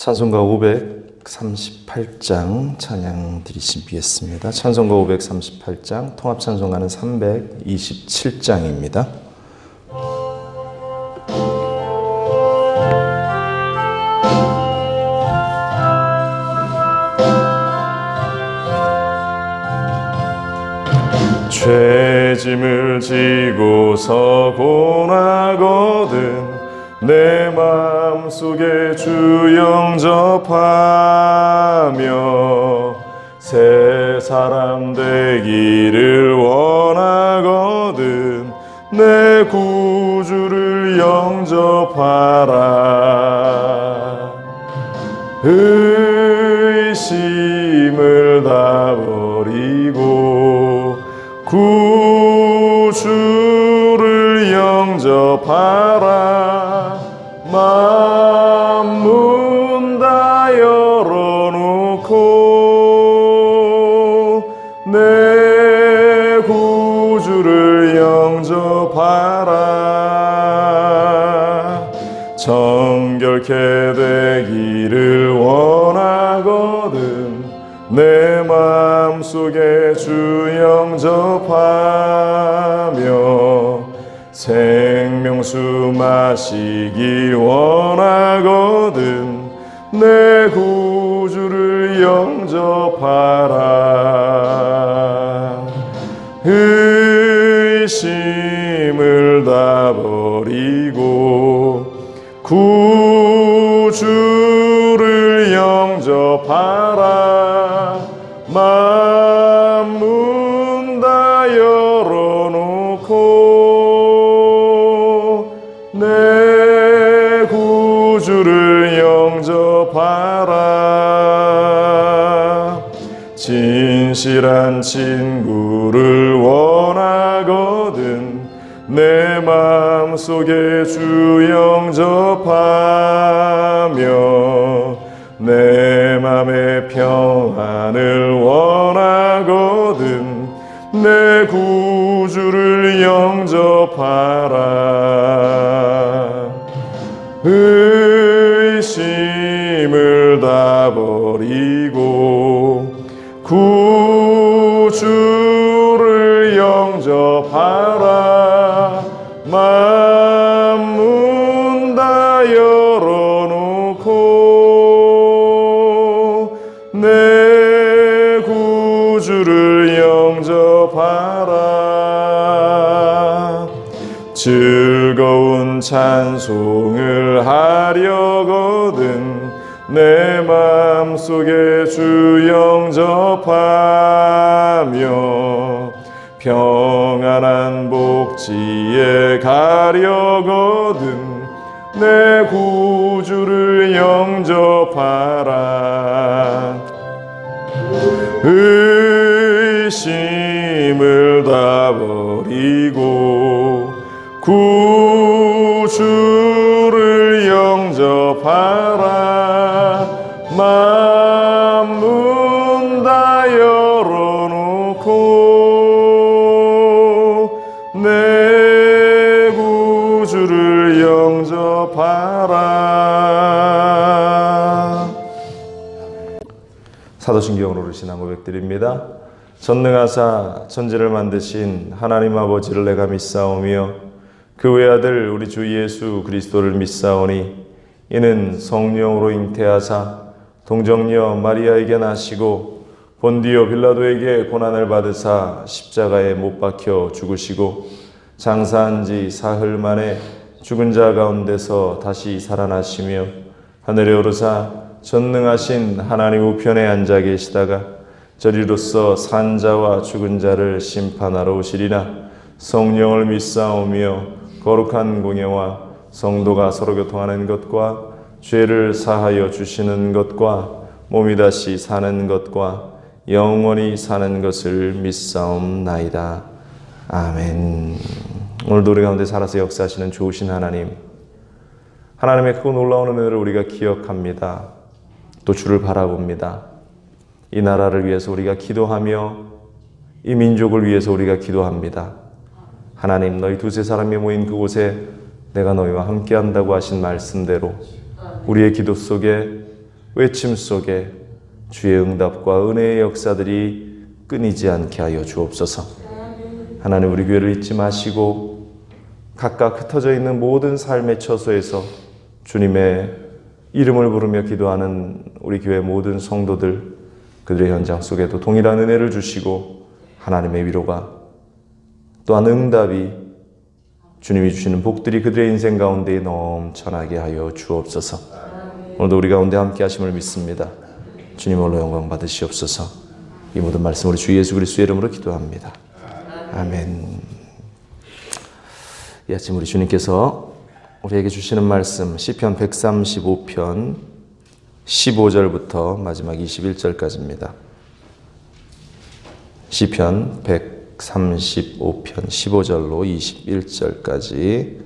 찬송가 538장 찬양 드리시겠습니다. 찬송가 538장, 통합 찬송가는 327장입니다. 죄짐을 지고서 고나거든 내 마음속에 주 영접하며 새 사람 되기를 원하거든 내 구주를 영접하라. 의심을 다 버리고 구주를 영접하라. 문 다 열어놓고 내 구주를 영접하라. 정결케 되기를 원하거든 내 마음속에 주 영접하며 생명수 마시기 원하거든 내 구주를 영접하라. 의심을 다 버리고 구주를 영접하라. 문 다 열어놓고 내 구주를 영접하라. 진실한 친구를 원하거든 내 마음속에 주 영접하며 내 맘의 평안을 원하거든 내 구주를 영접하라. 의심을 다 버리고 구주를 영접하라. 문 다 열어놓고 내 구주를 영접하라. 즐거운 찬송을 하려거든 내 마음속에 주 영접하며 평안한 복지에 가려거든 내 구주를 영접하라. 의심을 다 버리고 구주를 영접하라. 문 다 열어놓고 내 구주를 영접하라. 사도신경으로 오르신 고백드립니다. 전능하사 천지를 만드신 하나님 아버지를 내가 믿사오며 그 외아들 우리 주 예수 그리스도를 믿사오니 이는 성령으로 잉태하사 동정녀 마리아에게 나시고 본디오 빌라도에게 고난을 받으사 십자가에 못 박혀 죽으시고 장사한 지 사흘 만에 죽은 자 가운데서 다시 살아나시며 하늘에 오르사 전능하신 하나님 우편에 앉아 계시다가 저리로서 산 자와 죽은 자를 심판하러 오시리라. 성령을 믿사오며 거룩한 공예와 성도가 서로 교통하는 것과 죄를 사하여 주시는 것과 몸이 다시 사는 것과 영원히 사는 것을 믿사옵나이다. 아멘. 오늘도 우리 가운데 살아서 역사하시는 좋으신 하나님, 하나님의 크고 놀라운 은혜를 우리가 기억합니다. 또 주를 바라봅니다. 이 나라를 위해서 우리가 기도하며 이 민족을 위해서 우리가 기도합니다. 하나님, 너희 두세 사람이 모인 그곳에 내가 너희와 함께한다고 하신 말씀대로 우리의 기도 속에 외침 속에 주의 응답과 은혜의 역사들이 끊이지 않게 하여 주옵소서. 하나님, 우리 교회를 잊지 마시고 각각 흩어져 있는 모든 삶의 처소에서 주님의 이름을 부르며 기도하는 우리 교회 모든 성도들, 그들의 현장 속에도 동일한 은혜를 주시고 하나님의 위로가 또한 응답이, 주님이 주시는 복들이 그들의 인생 가운데 넘쳐나게 하여 주옵소서. 오늘도 우리 가운데 함께 하심을 믿습니다. 주님 홀로 영광 받으시옵소서. 이 모든 말씀 우리 주 예수 그리스도의 이름으로 기도합니다. 아멘. 이 아침 우리 주님께서 우리에게 주시는 말씀 시편 135편 15절부터 마지막 21절까지입니다. 시편 135편 15절로 21절까지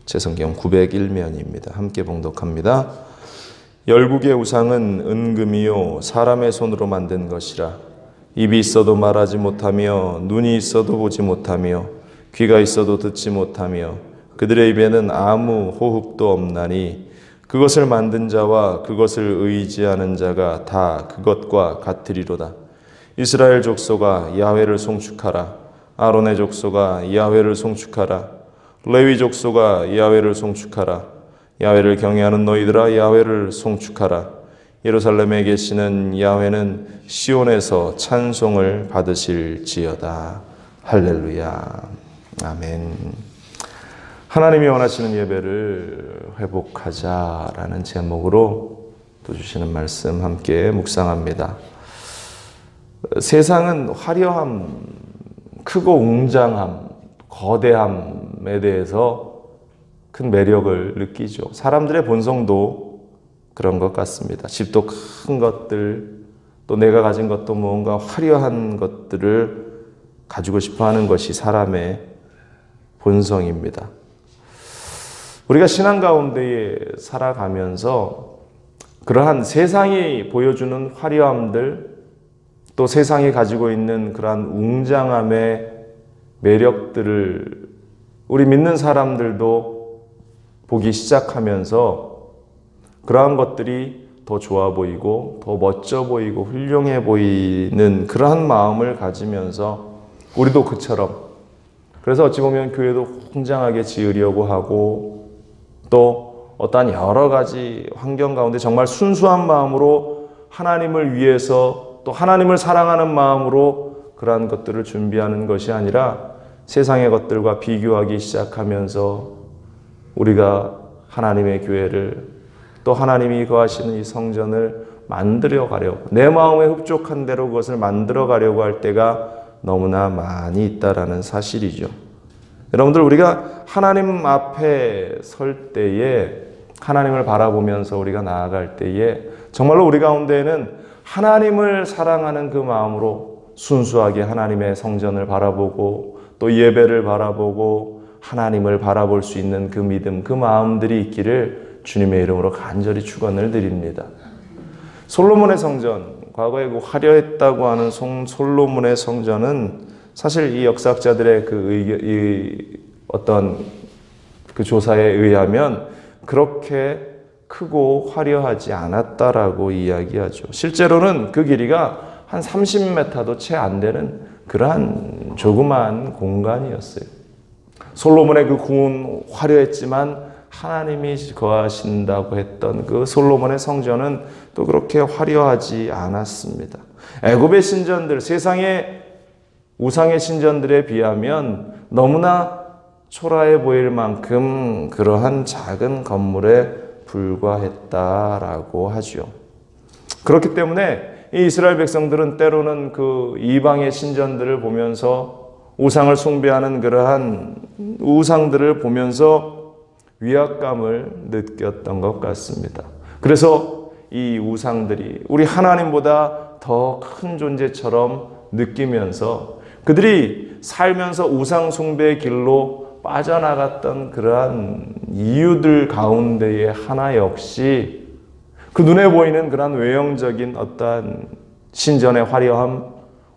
제 성경 901면입니다. 함께 봉독합니다. 열국의 우상은 은금이요 사람의 손으로 만든 것이라. 입이 있어도 말하지 못하며 눈이 있어도 보지 못하며 귀가 있어도 듣지 못하며 그들의 입에는 아무 호흡도 없나니 그것을 만든 자와 그것을 의지하는 자가 다 그것과 같으리로다. 이스라엘 족속아 야훼를 송축하라. 아론의 족속아 야훼를 송축하라. 레위 족속아 야훼를 송축하라. 야훼를 경외하는 너희들아 야훼를 송축하라. 예루살렘에 계시는 야훼는 시온에서 찬송을 받으실지어다. 할렐루야. 아멘. 하나님이 원하시는 예배를 회복하자라는 제목으로 또 주시는 말씀 함께 묵상합니다. 세상은 화려함, 크고 웅장함, 거대함에 대해서 큰 매력을 느끼죠. 사람들의 본성도 그런 것 같습니다. 집도 큰 것들, 또 내가 가진 것도 뭔가 화려한 것들을 가지고 싶어 하는 것이 사람의 본성입니다. 우리가 신앙 가운데에 살아가면서 그러한 세상이 보여주는 화려함들, 또 세상이 가지고 있는 그러한 웅장함의 매력들을 우리 믿는 사람들도 보기 시작하면서 그러한 것들이 더 좋아 보이고 더 멋져 보이고 훌륭해 보이는 그러한 마음을 가지면서 우리도 그처럼, 그래서 어찌 보면 교회도 웅장하게 지으려고 하고 또 어떠한 여러 가지 환경 가운데 정말 순수한 마음으로 하나님을 위해서 또 하나님을 사랑하는 마음으로 그러한 것들을 준비하는 것이 아니라 세상의 것들과 비교하기 시작하면서 우리가 하나님의 교회를 또 하나님이 거하시는 이 성전을 만들어 가려고, 내 마음에 흡족한 대로 그것을 만들어 가려고 할 때가 너무나 많이 있다라는 사실이죠. 여러분들, 우리가 하나님 앞에 설 때에, 하나님을 바라보면서 우리가 나아갈 때에 정말로 우리 가운데에는 하나님을 사랑하는 그 마음으로 순수하게 하나님의 성전을 바라보고 또 예배를 바라보고 하나님을 바라볼 수 있는 그 믿음, 그 마음들이 있기를 주님의 이름으로 간절히 축원을 드립니다. 솔로몬의 성전, 과거에 그 화려했다고 하는 솔로몬의 성전은 사실 이 역사학자들의 어떤 그 조사에 의하면 그렇게 크고 화려하지 않았다라고 이야기하죠. 실제로는 그 길이가 한 30m도 채 안 되는 그러한 조그마한 공간이었어요. 솔로몬의 그 궁은 화려했지만 하나님이 거하신다고 했던 그 솔로몬의 성전은 또 그렇게 화려하지 않았습니다. 애굽의 신전들, 세상의 우상의 신전들에 비하면 너무나 초라해 보일 만큼 그러한 작은 건물에 불과했다라고 하죠. 그렇기 때문에 이 이스라엘 백성들은 때로는 그 이방의 신전들을 보면서 우상을 숭배하는 그러한 우상들을 보면서 위압감을 느꼈던 것 같습니다. 그래서 이 우상들이 우리 하나님보다 더 큰 존재처럼 느끼면서 그들이 살면서 우상 숭배의 길로 빠져나갔던 그러한 이유들 가운데의 하나 역시 그 눈에 보이는 그러한 외형적인 어떠한 신전의 화려함,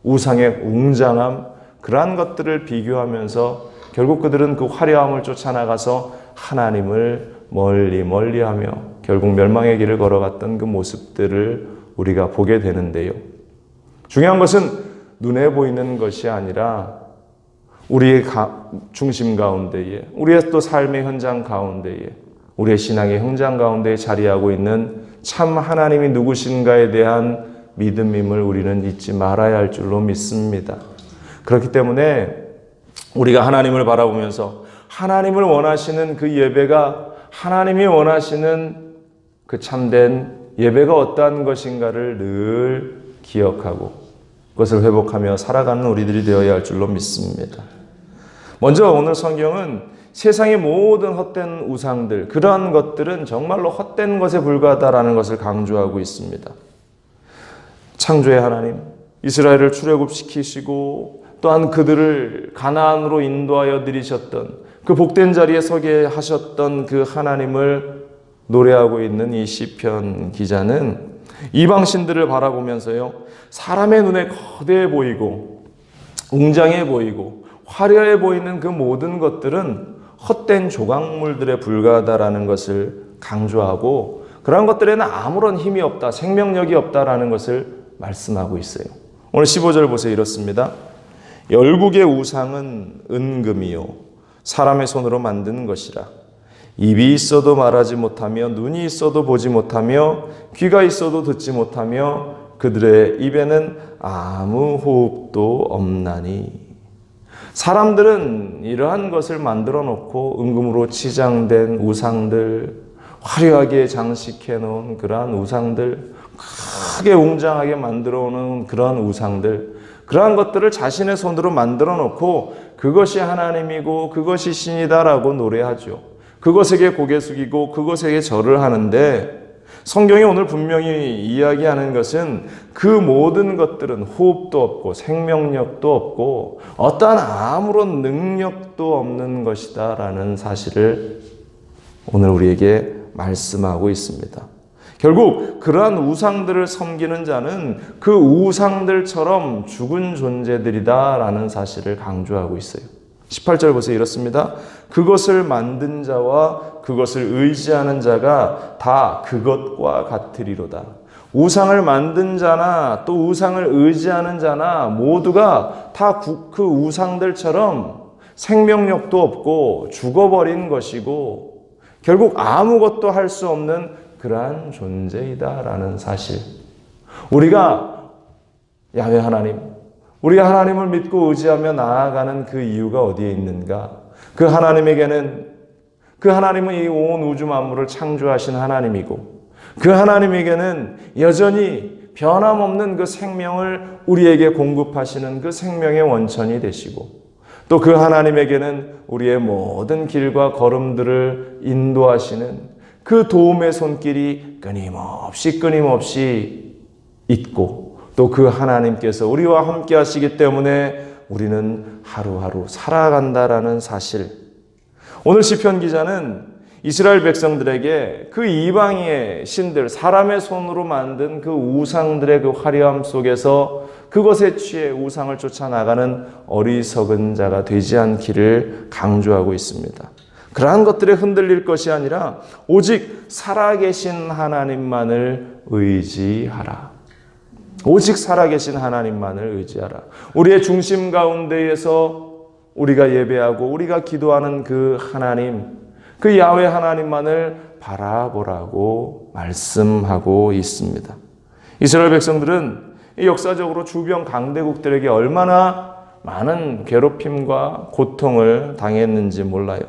우상의 웅장함, 그러한 것들을 비교하면서 결국 그들은 그 화려함을 쫓아나가서 하나님을 멀리하며 결국 멸망의 길을 걸어갔던 그 모습들을 우리가 보게 되는데요. 중요한 것은 눈에 보이는 것이 아니라 우리의 중심 가운데에, 우리의 또 삶의 현장 가운데에, 우리의 신앙의 현장 가운데에 자리하고 있는 참 하나님이 누구신가에 대한 믿음임을 우리는 잊지 말아야 할 줄로 믿습니다. 그렇기 때문에 우리가 하나님을 바라보면서 하나님을 원하시는 그 예배가, 하나님이 원하시는 그 참된 예배가 어떠한 것인가를 늘 기억하고 그것을 회복하며 살아가는 우리들이 되어야 할 줄로 믿습니다. 먼저 오늘 성경은 세상의 모든 헛된 우상들, 그러한 것들은 정말로 헛된 것에 불과하다라는 것을 강조하고 있습니다. 창조의 하나님, 이스라엘을 출애굽시키시고 또한 그들을 가나안으로 인도하여 들이셨던 그 복된 자리에 서게 하셨던 그 하나님을 노래하고 있는 이 시편 기자는 이방신들을 바라보면서요, 사람의 눈에 거대해 보이고 웅장해 보이고 화려해 보이는 그 모든 것들은 헛된 조각물들에 불과하다라는 것을 강조하고 그러한 것들에는 아무런 힘이 없다, 생명력이 없다라는 것을 말씀하고 있어요. 오늘 15절 보세요. 이렇습니다. 열국의 우상은 은금이요 사람의 손으로 만든 것이라. 입이 있어도 말하지 못하며 눈이 있어도 보지 못하며 귀가 있어도 듣지 못하며 그들의 입에는 아무 호흡도 없나니. 사람들은 이러한 것을 만들어 놓고 은금으로 치장된 우상들, 화려하게 장식해 놓은 그러한 우상들, 크게 웅장하게 만들어 놓은 그러한 우상들, 그러한 것들을 자신의 손으로 만들어 놓고 그것이 하나님이고 그것이 신이다라고 노래하죠. 그것에게 고개 숙이고 그것에게 절을 하는데, 성경이 오늘 분명히 이야기하는 것은 그 모든 것들은 호흡도 없고 생명력도 없고 어떠한 아무런 능력도 없는 것이다 라는 사실을 오늘 우리에게 말씀하고 있습니다. 결국 그러한 우상들을 섬기는 자는 그 우상들처럼 죽은 존재들이다 라는 사실을 강조하고 있어요. 18절 보세요. 이렇습니다. 그것을 만든 자와 그것을 의지하는 자가 다 그것과 같으리로다. 우상을 만든 자나 또 우상을 의지하는 자나 모두가 다 그 우상들처럼 생명력도 없고 죽어버린 것이고 결국 아무것도 할 수 없는 그러한 존재이다라는 사실. 우리가 야훼 하나님, 우리가 하나님을 믿고 의지하며 나아가는 그 이유가 어디에 있는가? 그 하나님에게는, 그 하나님은 이 온 우주 만물을 창조하신 하나님이고 그 하나님에게는 여전히 변함없는 그 생명을 우리에게 공급하시는 그 생명의 원천이 되시고 또 그 하나님에게는 우리의 모든 길과 걸음들을 인도하시는 그 도움의 손길이 끊임없이 있고 또 그 하나님께서 우리와 함께 하시기 때문에 우리는 하루하루 살아간다라는 사실. 오늘 시편 기자는 이스라엘 백성들에게 그 이방의 신들, 사람의 손으로 만든 그 우상들의 그 화려함 속에서 그것에 취해 우상을 쫓아나가는 어리석은 자가 되지 않기를 강조하고 있습니다. 그러한 것들에 흔들릴 것이 아니라 오직 살아계신 하나님만을 의지하라. 오직 살아계신 하나님만을 의지하라. 우리의 중심 가운데에서 우리가 예배하고 우리가 기도하는 그 하나님, 그 야훼 하나님만을 바라보라고 말씀하고 있습니다. 이스라엘 백성들은 역사적으로 주변 강대국들에게 얼마나 많은 괴롭힘과 고통을 당했는지 몰라요.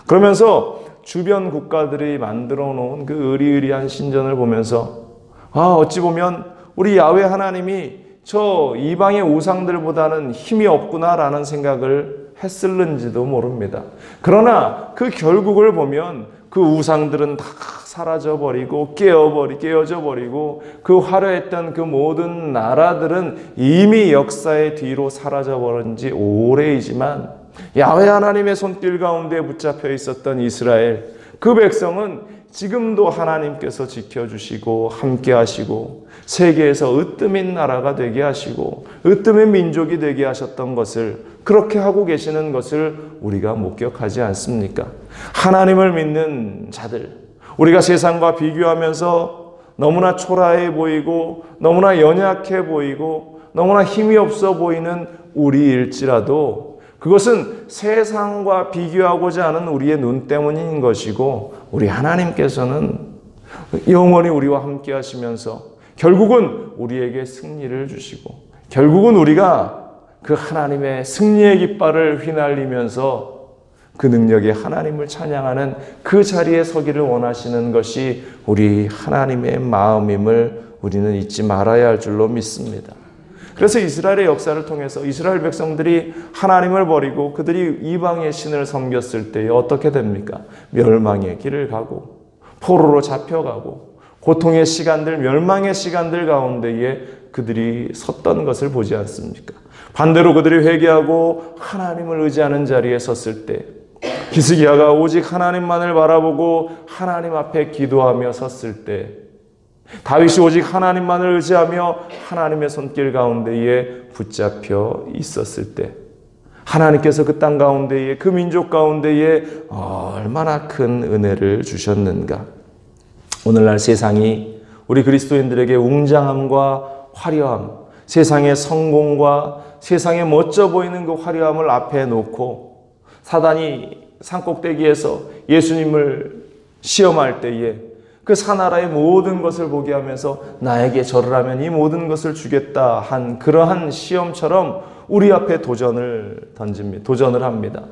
그러면서 주변 국가들이 만들어 놓은 그 의리의리한 신전을 보면서 어찌 보면 우리 야훼 하나님이 저 이방의 우상들보다는 힘이 없구나라는 생각을 했을는지도 모릅니다. 그러나 그 결국을 보면 그 우상들은 다 사라져버리고 깨어져 버리고 그 화려했던 그 모든 나라들은 이미 역사의 뒤로 사라져버린 지 오래이지만 야훼 하나님의 손길 가운데 붙잡혀 있었던 이스라엘, 그 백성은 지금도 하나님께서 지켜주시고 함께 하시고 세계에서 으뜸인 나라가 되게 하시고 으뜸의 민족이 되게 하셨던 것을, 그렇게 하고 계시는 것을 우리가 목격하지 않습니까? 하나님을 믿는 자들, 우리가 세상과 비교하면서 너무나 초라해 보이고 너무나 연약해 보이고 너무나 힘이 없어 보이는 우리일지라도 그것은 세상과 비교하고자 하는 우리의 눈 때문인 것이고, 우리 하나님께서는 영원히 우리와 함께 하시면서 결국은 우리에게 승리를 주시고, 결국은 우리가 그 하나님의 승리의 깃발을 휘날리면서 그 능력의 하나님을 찬양하는 그 자리에 서기를 원하시는 것이 우리 하나님의 마음임을 우리는 잊지 말아야 할 줄로 믿습니다. 그래서 이스라엘의 역사를 통해서 이스라엘 백성들이 하나님을 버리고 그들이 이방의 신을 섬겼을 때 어떻게 됩니까? 멸망의 길을 가고 포로로 잡혀가고 고통의 시간들, 멸망의 시간들 가운데에 그들이 섰던 것을 보지 않습니까? 반대로 그들이 회개하고 하나님을 의지하는 자리에 섰을 때, 히스기야가 오직 하나님만을 바라보고 하나님 앞에 기도하며 섰을 때, 다윗이 오직 하나님만을 의지하며 하나님의 손길 가운데에 붙잡혀 있었을 때, 하나님께서 그 땅 가운데에, 그 민족 가운데에 얼마나 큰 은혜를 주셨는가. 오늘날 세상이 우리 그리스도인들에게 웅장함과 화려함, 세상의 성공과 세상에 멋져 보이는 그 화려함을 앞에 놓고 사단이 산꼭대기에서 예수님을 시험할 때에 그 산하라의 모든 것을 보게 하면서 나에게 절을 하면 이 모든 것을 주겠다 한 그러한 시험처럼 우리 앞에 도전을 합니다.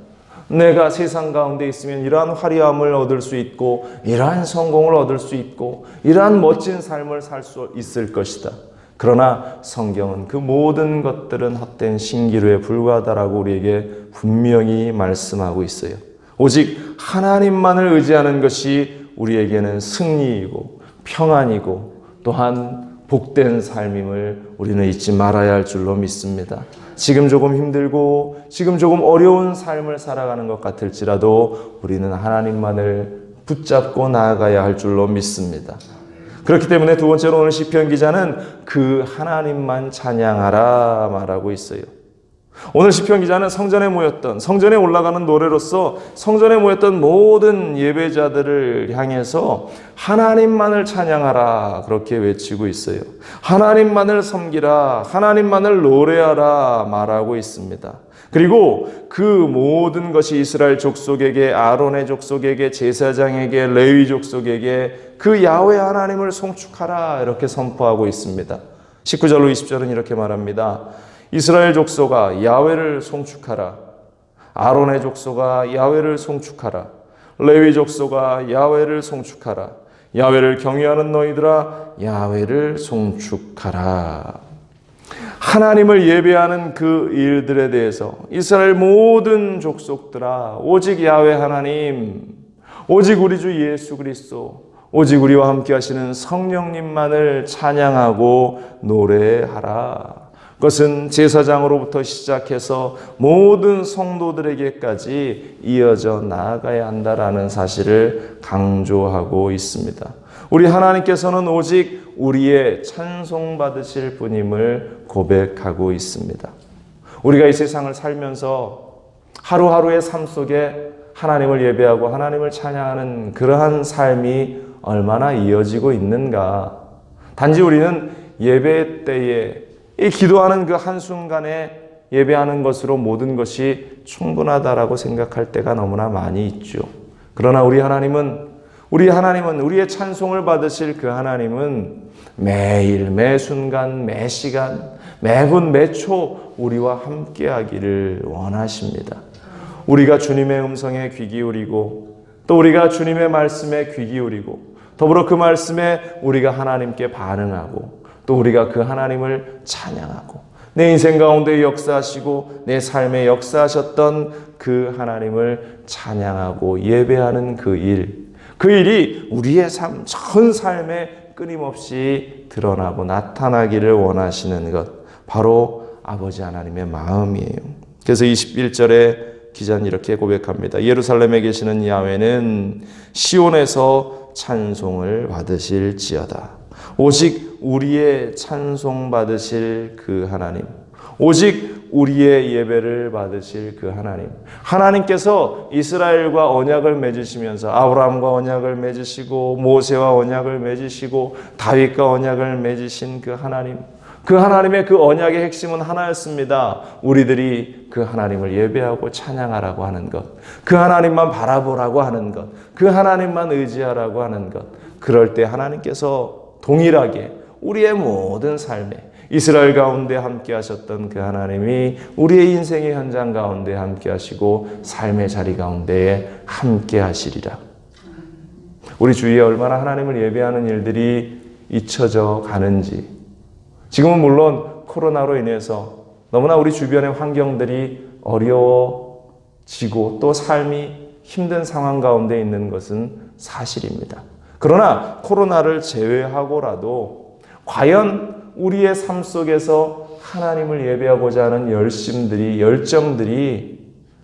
내가 세상 가운데 있으면 이러한 화려함을 얻을 수 있고 이러한 성공을 얻을 수 있고 이러한 멋진 삶을 살 수 있을 것이다. 그러나 성경은 그 모든 것들은 헛된 신기루에 불과하다라고 우리에게 분명히 말씀하고 있어요. 오직 하나님만을 의지하는 것이 우리에게는 승리이고 평안이고 또한 복된 삶임을 우리는 잊지 말아야 할 줄로 믿습니다. 지금 조금 힘들고 지금 조금 어려운 삶을 살아가는 것 같을지라도 우리는 하나님만을 붙잡고 나아가야 할 줄로 믿습니다. 그렇기 때문에 두 번째로 오늘 시편 기자는 그 하나님만 찬양하라 말하고 있어요. 오늘 시편 기자는 성전에 올라가는 노래로서 성전에 모였던 모든 예배자들을 향해서 하나님만을 찬양하라 그렇게 외치고 있어요. 하나님만을 섬기라, 하나님만을 노래하라 말하고 있습니다. 그리고 그 모든 것이 이스라엘 족속에게, 아론의 족속에게, 제사장에게, 레위 족속에게 그 야훼 하나님을 송축하라 이렇게 선포하고 있습니다. 19절로 20절은 이렇게 말합니다. 이스라엘 족속아 야훼를 송축하라. 아론의 족속아 야훼를 송축하라. 레위 족속아 야훼를 송축하라. 야훼를 경외하는 너희들아 야훼를 송축하라. 하나님을 예배하는 그 일들에 대해서 이스라엘 모든 족속들아 오직 야훼 하나님, 오직 우리 주 예수 그리스도, 오직 우리와 함께 하시는 성령님만을 찬양하고 노래하라. 그것은 제사장으로부터 시작해서 모든 성도들에게까지 이어져 나아가야 한다라는 사실을 강조하고 있습니다. 우리 하나님께서는 오직 우리의 찬송받으실 분임을 고백하고 있습니다. 우리가 이 세상을 살면서 하루하루의 삶 속에 하나님을 예배하고 하나님을 찬양하는 그러한 삶이 얼마나 이어지고 있는가. 단지 우리는 예배 때에 이 기도하는 그 한순간에 예배하는 것으로 모든 것이 충분하다라고 생각할 때가 너무나 많이 있죠. 그러나 우리 하나님은 우리의 찬송을 받으실 그 하나님은 매일, 매 순간, 매 시간, 매분, 매초 우리와 함께 하기를 원하십니다. 우리가 주님의 음성에 귀 기울이고 또 우리가 주님의 말씀에 귀 기울이고 더불어 그 말씀에 우리가 하나님께 반응하고 또 우리가 그 하나님을 찬양하고 내 인생 가운데 역사하시고 내 삶에 역사하셨던 그 하나님을 찬양하고 예배하는 그 일이 우리의 전 삶에 끊임없이 드러나고 나타나기를 원하시는 것, 바로 아버지 하나님의 마음이에요. 그래서 21절에 기자는 이렇게 고백합니다. 예루살렘에 계시는 야훼는 시온에서 찬송을 받으실지어다. 오직 우리의 찬송 받으실 그 하나님, 오직 우리의 예배를 받으실 그 하나님. 하나님께서 이스라엘과 언약을 맺으시면서 아브라함과 언약을 맺으시고 모세와 언약을 맺으시고 다윗과 언약을 맺으신 그 하나님. 그 하나님의 그 언약의 핵심은 하나였습니다. 우리들이 그 하나님을 예배하고 찬양하라고 하는 것. 그 하나님만 바라보라고 하는 것. 그 하나님만 의지하라고 하는 것. 그럴 때 하나님께서 동일하게 우리의 모든 삶에 이스라엘 가운데 함께 하셨던 그 하나님이 우리의 인생의 현장 가운데 함께 하시고 삶의 자리 가운데에 함께 하시리라. 우리 주위에 얼마나 하나님을 예배하는 일들이 잊혀져 가는지. 지금은 물론 코로나로 인해서 너무나 우리 주변의 환경들이 어려워지고 또 삶이 힘든 상황 가운데 있는 것은 사실입니다. 그러나 코로나를 제외하고라도 과연 우리의 삶 속에서 하나님을 예배하고자 하는 열정들이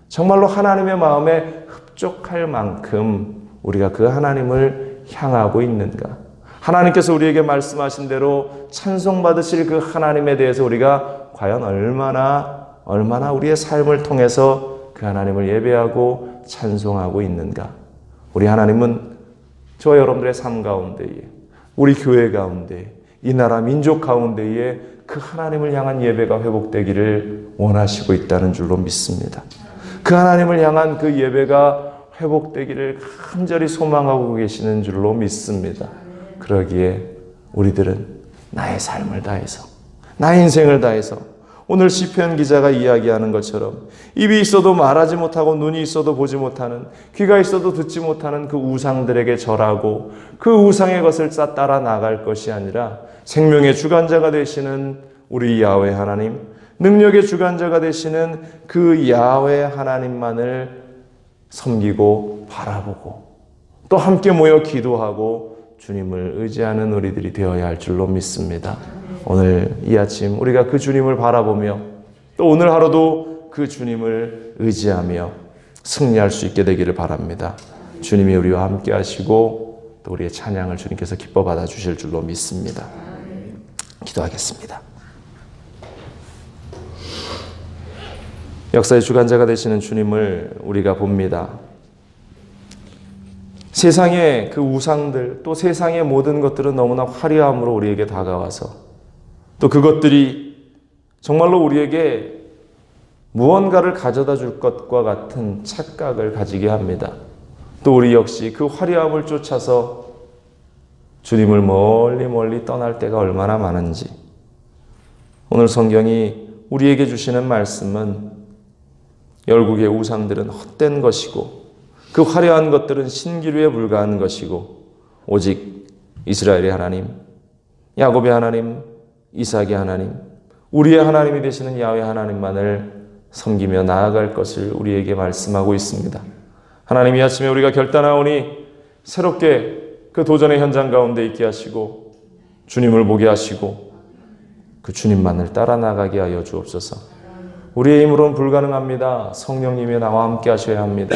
정말로 하나님의 마음에 흡족할 만큼 우리가 그 하나님을 향하고 있는가? 하나님께서 우리에게 말씀하신 대로 찬송받으실 그 하나님에 대해서 우리가 과연 얼마나 우리의 삶을 통해서 그 하나님을 예배하고 찬송하고 있는가? 우리 하나님은 저와 여러분들의 삶 가운데에, 우리 교회 가운데, 이 나라 민족 가운데에 그 하나님을 향한 예배가 회복되기를 원하시고 있다는 줄로 믿습니다. 그 하나님을 향한 그 예배가 회복되기를 간절히 소망하고 계시는 줄로 믿습니다. 그러기에 우리들은 나의 삶을 다해서, 나의 인생을 다해서 오늘 시편 기자가 이야기하는 것처럼 입이 있어도 말하지 못하고 눈이 있어도 보지 못하는, 귀가 있어도 듣지 못하는 그 우상들에게 절하고 그 우상의 것을 따라 나갈 것이 아니라 생명의 주관자가 되시는 우리 야훼 하나님, 능력의 주관자가 되시는 그 야훼 하나님만을 섬기고 바라보고 또 함께 모여 기도하고 주님을 의지하는 우리들이 되어야 할 줄로 믿습니다. 오늘 이 아침 우리가 그 주님을 바라보며 또 오늘 하루도 그 주님을 의지하며 승리할 수 있게 되기를 바랍니다. 주님이 우리와 함께 하시고 또 우리의 찬양을 주님께서 기뻐 받아주실 줄로 믿습니다. 기도하겠습니다. 역사의 주관자가 되시는 주님을 우리가 봅니다. 세상의 그 우상들 또 세상의 모든 것들은 너무나 화려함으로 우리에게 다가와서 또 그것들이 정말로 우리에게 무언가를 가져다 줄 것과 같은 착각을 가지게 합니다. 또 우리 역시 그 화려함을 쫓아서 주님을 멀리 떠날 때가 얼마나 많은지, 오늘 성경이 우리에게 주시는 말씀은 열국의 우상들은 헛된 것이고 그 화려한 것들은 신기루에 불과한 것이고 오직 이스라엘의 하나님, 야곱의 하나님, 이삭의 하나님, 우리의 하나님이 되시는 야훼 하나님만을 섬기며 나아갈 것을 우리에게 말씀하고 있습니다. 하나님, 이 아침에 우리가 결단하오니 새롭게 그 도전의 현장 가운데 있게 하시고 주님을 보게 하시고 그 주님만을 따라 나가게 하여 주옵소서. 우리의 힘으로는 불가능합니다. 성령님이 나와 함께 하셔야 합니다.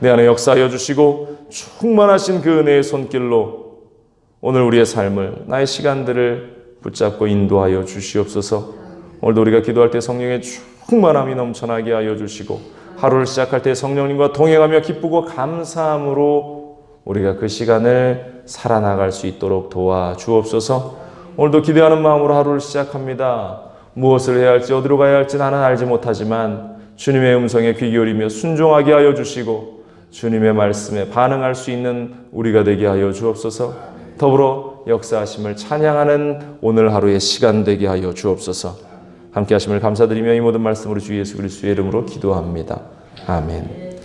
내 안에 역사하여 주시고 충만하신 그 은혜의 손길로 오늘 우리의 삶을, 나의 시간들을 붙잡고 인도하여 주시옵소서. 오늘도 우리가 기도할 때 성령의 충만함이 넘쳐나게 하여 주시고 하루를 시작할 때 성령님과 동행하며 기쁘고 감사함으로 우리가 그 시간을 살아나갈 수 있도록 도와주옵소서. 오늘도 기대하는 마음으로 하루를 시작합니다. 무엇을 해야 할지 어디로 가야 할지 나는 알지 못하지만 주님의 음성에 귀 기울이며 순종하게 하여 주시고 주님의 말씀에 반응할 수 있는 우리가 되게 하여 주옵소서. 더불어 역사하심을 찬양하는 오늘 하루의 시간 되게 하여 주옵소서. 함께 하심을 감사드리며 이 모든 말씀으로 주 예수 그리스도의 이름으로 기도합니다. 아멘.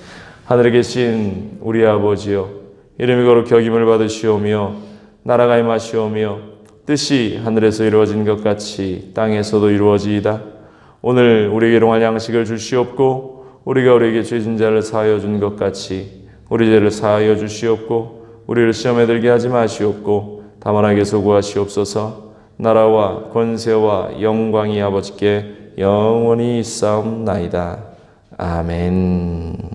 하늘에 계신 우리 아버지여, 이름이 거룩히 여김을 받으시오며 나라가 임하시오며 뜻이 하늘에서 이루어진 것 같이 땅에서도 이루어지이다. 오늘 우리에게 일용할 양식을 주시옵고 우리가 우리에게 죄진 자를 사하여 준 것 같이 우리 죄를 사하여 주시옵고 우리를 시험에 들게 하지 마시옵고 다만 악에서 구하시옵소서. 나라와 권세와 영광이 아버지께 영원히 있사옵나이다. 아멘.